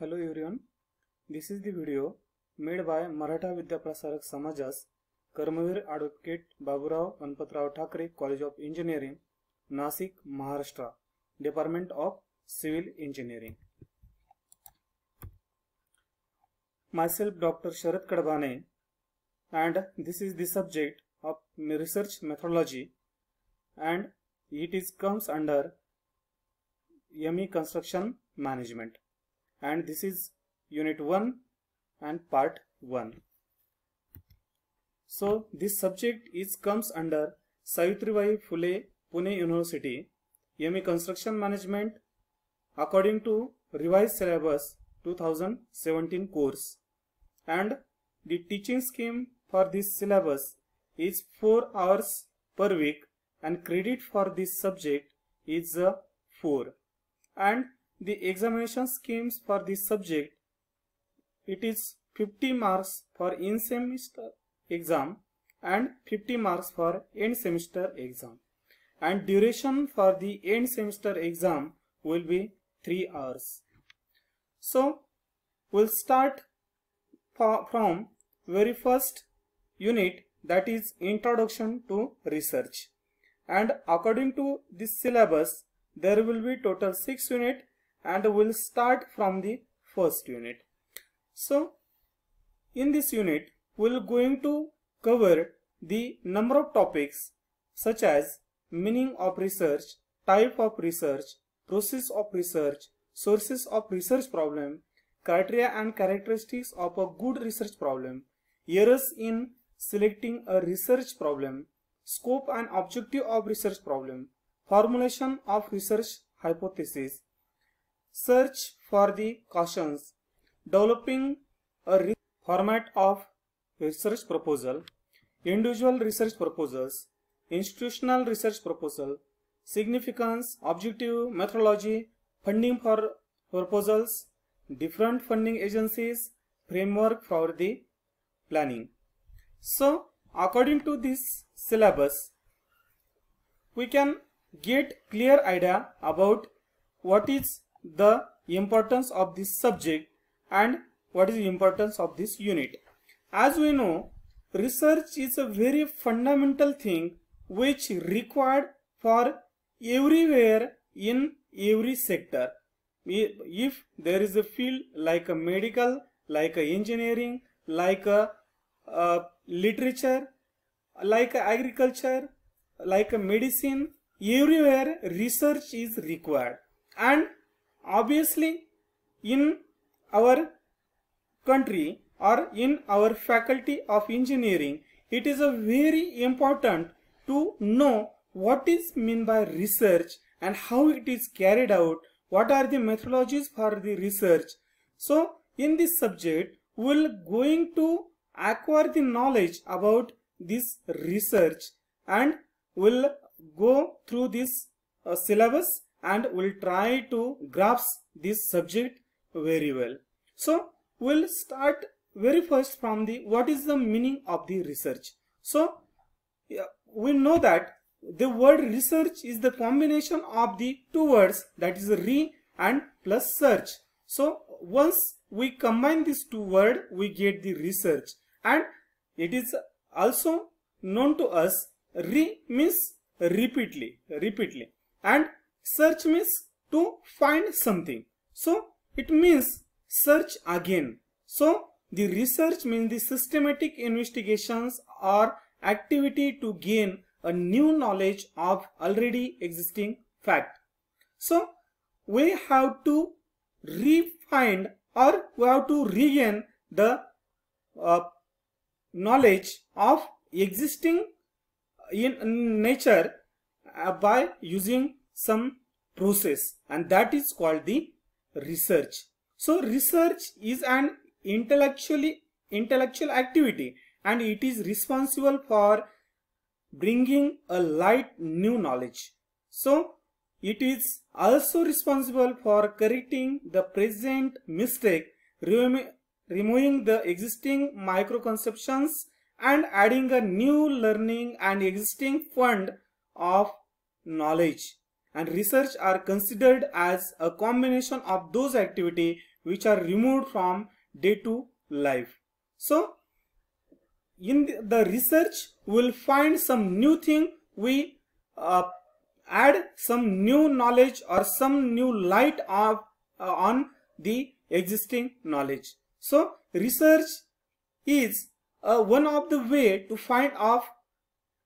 Hello everyone, this is the video made by Maratha Vidyaprasarak Samajas, Karmavir Advocate Baburao Ganpatrao Thakre College of Engineering, Nasik, Maharashtra, Department of Civil Engineering. Myself Dr. Sharad Kadbane, and this is the subject of research methodology, and it comes under ME Construction Management, and this is Unit 1 and Part 1. So this subject comes under Savitribai Phule Pune University, ME Construction Management according to revised syllabus 2017 course, and the teaching scheme for this syllabus is 4 hours per week, and credit for this subject is 4, and the examination schemes for this subject, it is 50 marks for in-semester exam and 50 marks for end semester exam, and duration for the end semester exam will be 3 hours. So we'll start from very first unit, that is Introduction to Research, and according to this syllabus there will be total 6 units, and we'll start from the first unit. So in this unit we're going to cover the number of topics such as meaning of research, type of research, process of research, sources of research problem, criteria and characteristics of a good research problem, errors in selecting a research problem, scope and objective of research problem, formulation of research hypothesis, search for the cautions, developing a format of research proposal, individual research proposals, institutional research proposal, significance, objective, methodology, funding for proposals, different funding agencies, framework for the planning. So according to this syllabus, we can get clear idea about what is the importance of this subject and what is the importance of this unit. As we know, research is a very fundamental thing which required for everywhere in every sector. If there is a field like a medical, like a engineering, like a literature, like a agriculture, like a medicine, everywhere research is required. And obviously in our country or in our faculty of engineering, it is a very important to know what is meant by research and how it is carried out, what are the methodologies for the research. So in this subject we will going to acquire the knowledge about this research, and will go through this syllabus and will try to grasp this subject very well. So we'll start very first from the what is the meaning of the research. So we know that the word research is the combination of the two words, that is re and plus search. So once we combine these two words, we get the research, and it is also known to us re means repeatedly, and search means to find something. So it means search again. So the research means the systematic investigations or activity to gain a new knowledge of already existing fact. So we have to refine or we have to regain the knowledge of existing in nature by using some process, and that is called the research. So research is an intellectual activity, and it is responsible for bringing a light new knowledge. So it is also responsible for correcting the present mistake, removing the existing microconceptions, and adding a new learning and existing fund of knowledge. and research are considered as a combination of those activities which are removed from day-to life. So in the research we will find some new thing, we add some new knowledge or some new light on the existing knowledge. So research is one of the way to find out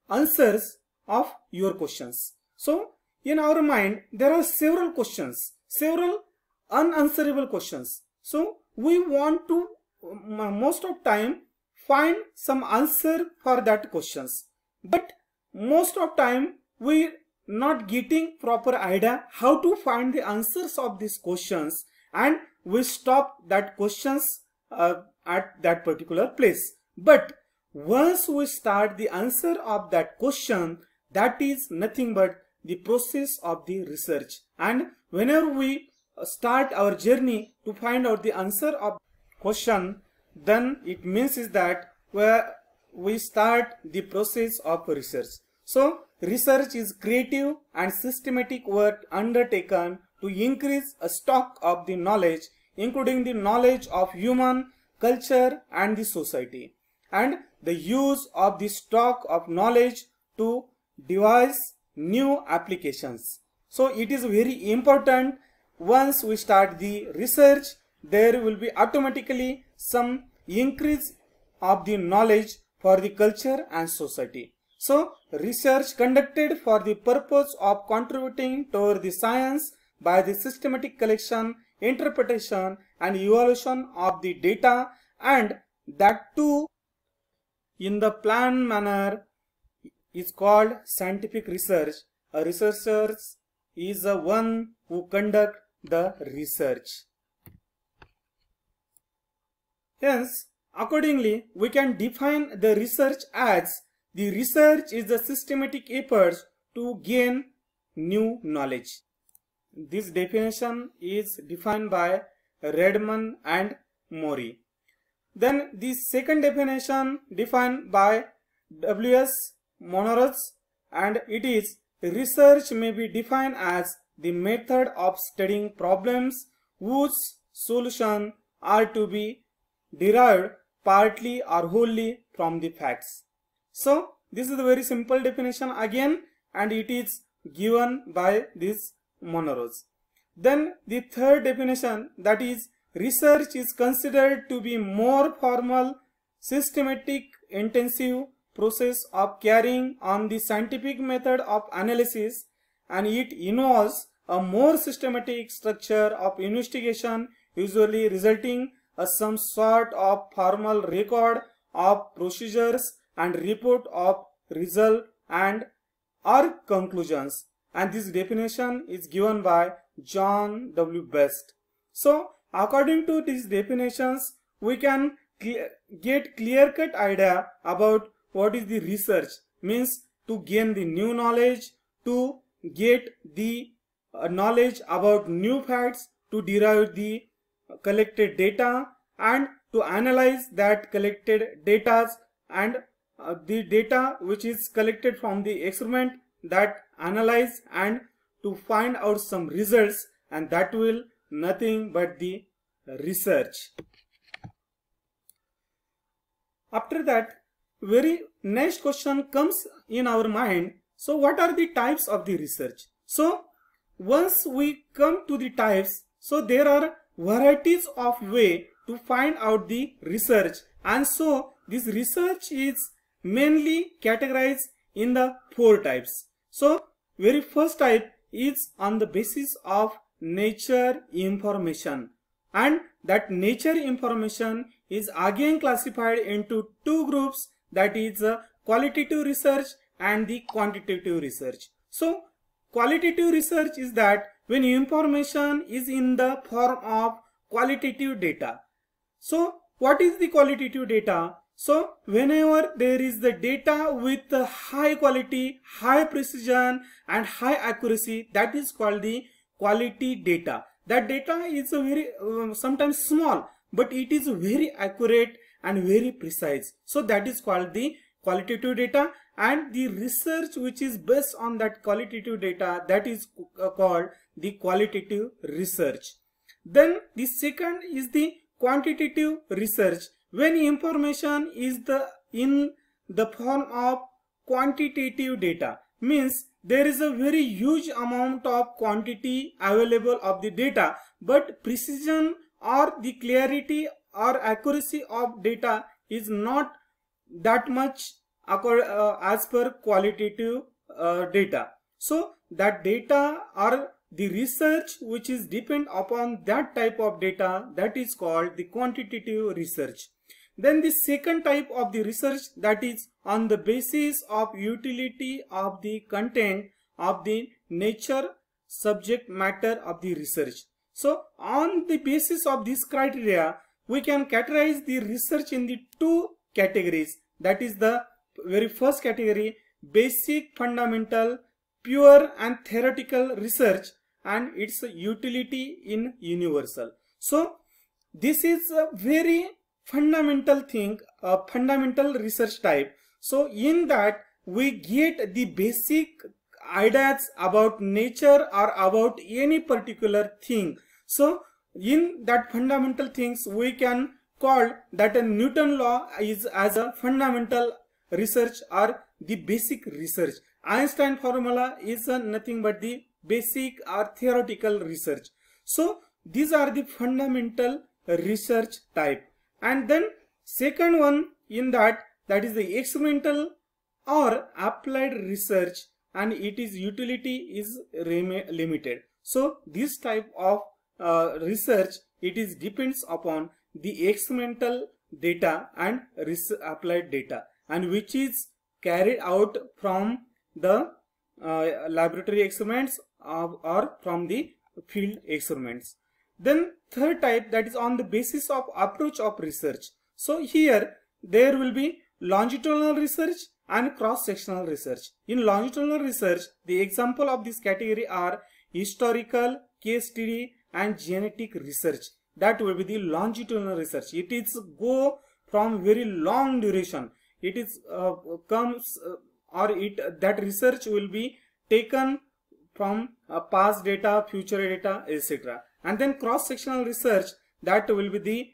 answers of your questions. So in our mind there are several questions, several unanswerable questions. So we want to most of time find some answer for that questions, but most of time we not getting proper idea how to find the answers of these questions, and we stop that questions at that particular place. But once we start the answer of that question, that is nothing but the process of the research. And whenever we start our journey to find out the answer of question, then it means is that where we start the process of research. So research is creative and systematic work undertaken to increase a stock of the knowledge, including the knowledge of human, culture and the society, and the use of the stock of knowledge to devise new applications. So it is very important, once we start the research, there will be automatically some increase of the knowledge for the culture and society. So research conducted for the purpose of contributing toward the science by the systematic collection, interpretation and evaluation of the data, and that too in the planned manner, is called scientific research. A researcher is the one who conduct the research. Hence, accordingly, we can define the research as the research is the systematic efforts to gain new knowledge. This definition is defined by Redman and Mori. Then the second definition defined by W.S. Monrose, and it is research may be defined as the method of studying problems whose solutions are to be derived partly or wholly from the facts. So this is a very simple definition again, and it is given by this Monrose. Then the third definition, that is research is considered to be more formal, systematic, intensive process of carrying on the scientific method of analysis, and it involves a more systematic structure of investigation, usually resulting as some sort of formal record of procedures and report of result and or conclusions. And this definition is given by John W. Best. So according to these definitions, we can get clear-cut idea about what is the research. Means to gain the new knowledge, to get the knowledge about new facts, to derive the collected data, and to analyze that collected data, and the data which is collected from the experiment, that analyze and to find out some results, and that will nothing but the research. After that, very next question comes in our mind. So what are the types of the research? So once we come to the types, so there are varieties of way to find out the research, and so this research is mainly categorized in the 4 types. So very first type is on the basis of nature information, and that nature information is again classified into 2 groups, that is qualitative research and the quantitative research. So qualitative research is that when information is in the form of qualitative data. So what is the qualitative data? So whenever there is the data with high quality, high precision and high accuracy, that is called the quality data. That data is a very sometimes small, but it is very accurate and very precise. So that is called the qualitative data. and the research which is based on that qualitative data, that is called the qualitative research. Then the second is the quantitative research, when information is in the form of quantitative data, means there is a very huge amount of quantity available of the data, but precision or the clarity or accuracy of data is not that much as per qualitative data. So that data or the research which is depend upon that type of data, that is called the quantitative research. Then the second type of the research, that is on the basis of utility of the content of the nature subject matter of the research. So on the basis of this criteria, we can categorize the research in the two categories. That is the very first category, basic, fundamental, pure and theoretical research, and its utility in universal. So this is a very fundamental thing, a fundamental research type. So in that we get the basic ideas about nature or about any particular thing. So in that fundamental things we can call that a Newton law is as a fundamental research or the basic research. Einstein formula is nothing but the basic or theoretical research. So these are the fundamental research type. And then second one in that is the experimental or applied research, and it is utility is limited. So this type of research, it is depends upon the experimental data and applied data, and which is carried out from the laboratory experiments or from the field experiments. Then third type, that is on the basis of approach of research. So here there will be longitudinal research and cross-sectional research. In longitudinal research, the example of this category are historical, case study and genetic research. That will be the longitudinal research. It is go from very long duration. It is that research will be taken from past data, future data, etc. And then cross-sectional research, that will be the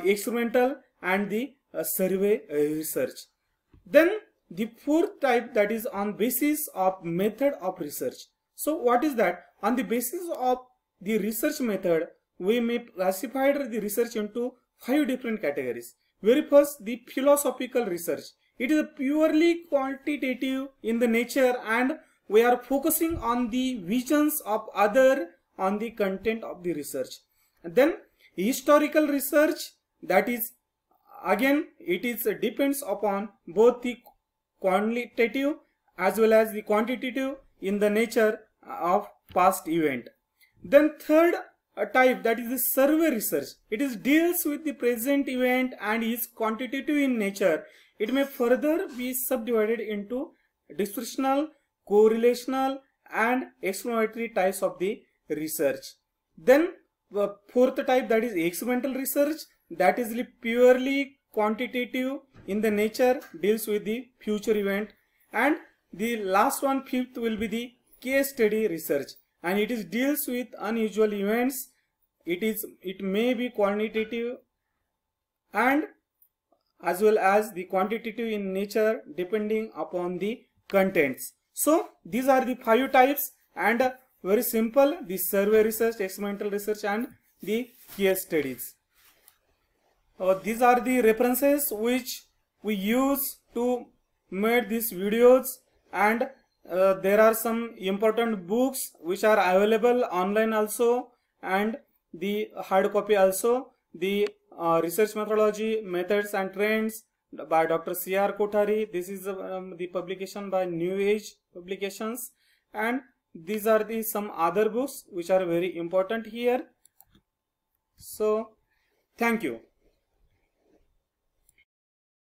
experimental and the survey research. Then the fourth type, that is on basis of method of research. So what is that? On the basis of the research method, we may classify the research into 5 different categories. Very first, the philosophical research. It is purely quantitative in the nature, and we are focusing on the visions of other on the content of the research. And then historical research, that is again it is depends upon both the qualitative as well as the quantitative in the nature of past event. Then third type, that is the survey research. It is deals with the present event and is quantitative in nature. It may further be subdivided into dispersional, correlational and exploratory types of the research. Then the fourth type, that is experimental research, that is purely quantitative in the nature, deals with the future event. And the last one, fifth, will be the case study research, and it is deals with unusual events. It may be quantitative and as well as the quantitative in nature depending upon the contents. So these are the 5 types, and very simple: the survey research, experimental research and the case studies. These are the references which we use to make these videos, and there are some important books which are available online also, and the hard copy also. The research methodology, methods and trends by Dr. C.R. Kothari. This is the publication by New Age Publications, and these are the some other books which are very important here. So thank you.